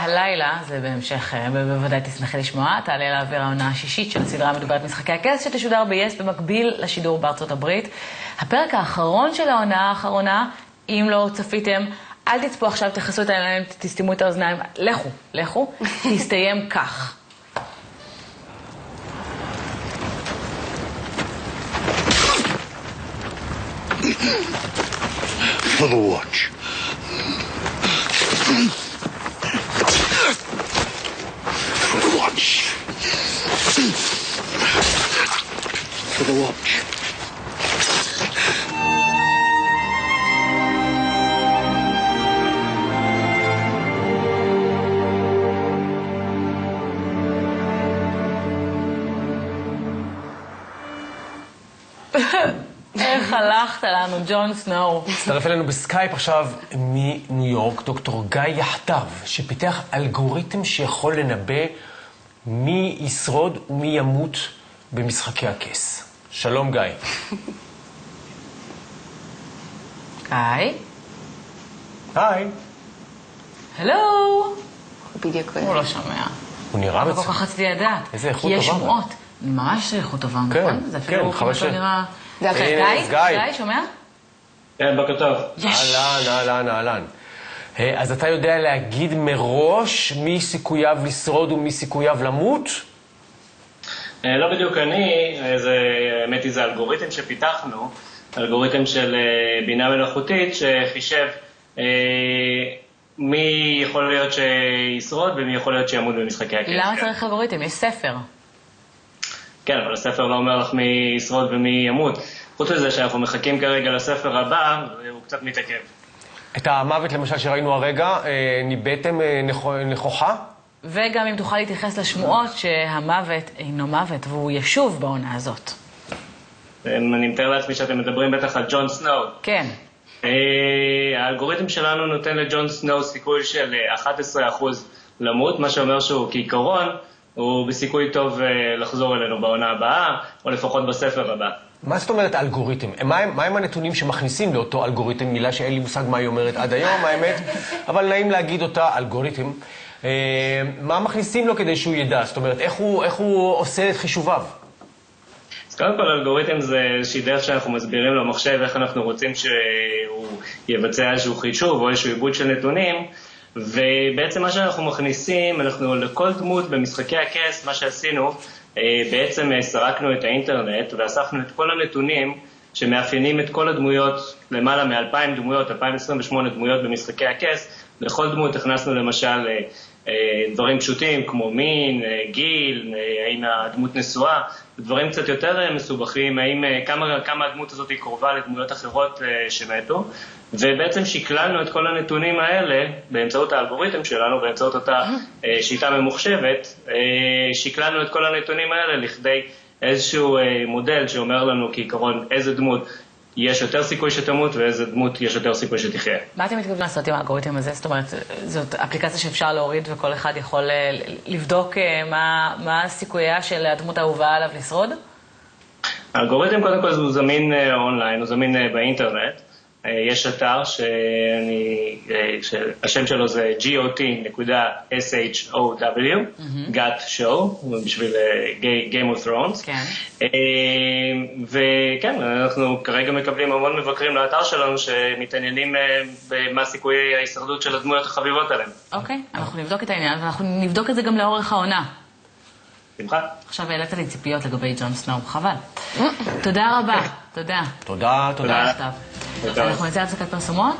הלילה, זה בהמשך, בוודאי תשמחי לשמוע, תעלה לאוויר העונה השישית של הסדרה המדוברת משחקי הכס, שתשודר ב-yes במקביל לשידור בארצות הברית. הפרק האחרון של העונה האחרונה, אם לא צפיתם, אל תצפו עכשיו, תחסו את העיניים, תסתימו את האוזניים, לכו, תסתיים כך. For the watch. For the watch. For the watch. איך הלכת לנו, ג'ון סנואו? הצטרף אלינו בסקייפ עכשיו מניו יורק, דוקטור גיא יחטב, שפיתח אלגוריתם שיכול לנבא מי ישרוד ומי ימות במשחקי הכס. שלום גיא. גיא? היי. הלו? בדיוק. הוא לא שומע. הוא נראה לא מצוין. כל כך רציתי לדעת. איזה איכות כי יש טובה. שמועות. ממש איכות טובה, כן, נכון? זה אפילו כן, חבל כמעט לא נראה... זה אחר. גיא, שומע? כן, בוקר טוב. יש. אהלן. אז אתה יודע להגיד מראש מי סיכוייו לשרוד ומי סיכוייו למות? לא בדיוק האמת היא זה אלגוריתם שפיתחנו, אלגוריתם של בינה מלאכותית שחישב מי יכול להיות שישרוד ומי יכול להיות שימות במשחקי הכס. למה צריך אלגוריתם? יש ספר. כן, אבל הספר לא אומר לך מי ישרוד ומי ימות. חוץ מזה שאנחנו מחכים כרגע לספר הבא, הוא קצת מתעכב. את המוות למשל שראינו הרגע, ניבאתם נכוחה? וגם אם תוכל להתייחס לשמועות שהמוות אינו מוות והוא ישוב בעונה הזאת. אני מתאר לעצמי שאתם מדברים בטח על ג'ון סנואו. כן. האלגוריתם שלנו נותן לג'ון סנואו סיכוי של 11% למות, מה שאומר שהוא כעיקרון, הוא בסיכוי טוב לחזור אלינו בעונה הבאה, או לפחות בספר הבא. מה זאת אומרת אלגוריתם? מה הם הנתונים שמכניסים לאותו אלגוריתם? מילה שאין לי מושג מה היא אומרת עד היום, האמת, אבל נעים להגיד אותה, אלגוריתם. מה מכניסים לו כדי שהוא ידע? זאת אומרת, איך הוא עושה את חישוביו? אז קודם כל, אלגוריתם זה איזושהי דרך שאנחנו מסבירים למחשב איך אנחנו רוצים שהוא יבצע איזשהו חישוב או איזשהו עיבוד של נתונים, ובעצם מה שאנחנו מכניסים, אנחנו לכל דמות במשחקי הכס, מה שעשינו, בעצם סרקנו את האינטרנט ואספנו את כל הנתונים שמאפיינים את כל הדמויות, למעלה מ-2,000 דמויות, 228 דמויות במשחקי הכס. לכל דמות הכנסנו למשל דברים פשוטים כמו מין, גיל, האם הדמות נשואה, דברים קצת יותר מסובכים, כמה הדמות הזאת היא קרובה לדמויות אחרות שמתו, ובעצם שקללנו את כל הנתונים האלה באמצעות האלגוריתם שלנו, באמצעות אותה שיטה ממוחשבת, שקללנו את כל הנתונים האלה לכדי איזשהו מודל שאומר לנו כעיקרון איזה דמות יש יותר סיכוי שתמות ואיזה דמות יש יותר סיכוי שתחיה. מה אתם מתכוונים לעשות עם האלגוריתם הזה? זאת אומרת, זאת אפליקציה שאפשר להוריד וכל אחד יכול לבדוק מה הסיכויה של הדמות האהובה עליו לשרוד? האלגוריתם קודם כל הוא זמין אונליין, הוא זמין באינטרנט. יש אתר שהשם שלו זה got.show, got show, בשביל Game of Thrones. וכן, אנחנו כרגע מקבלים המון מבקרים לאתר שלנו שמתעניינים במה סיכויי ההישרדות של הדמויות החביבות עליהם. אוקיי, אנחנו נבדוק את העניין ואנחנו נבדוק את זה גם לאורך העונה. שמחה. עכשיו העלית לי ציפיות לגבי ג'ון סנואו, חבל. תודה רבה, תודה. תודה. אנחנו נצא להפסקת פרסומות.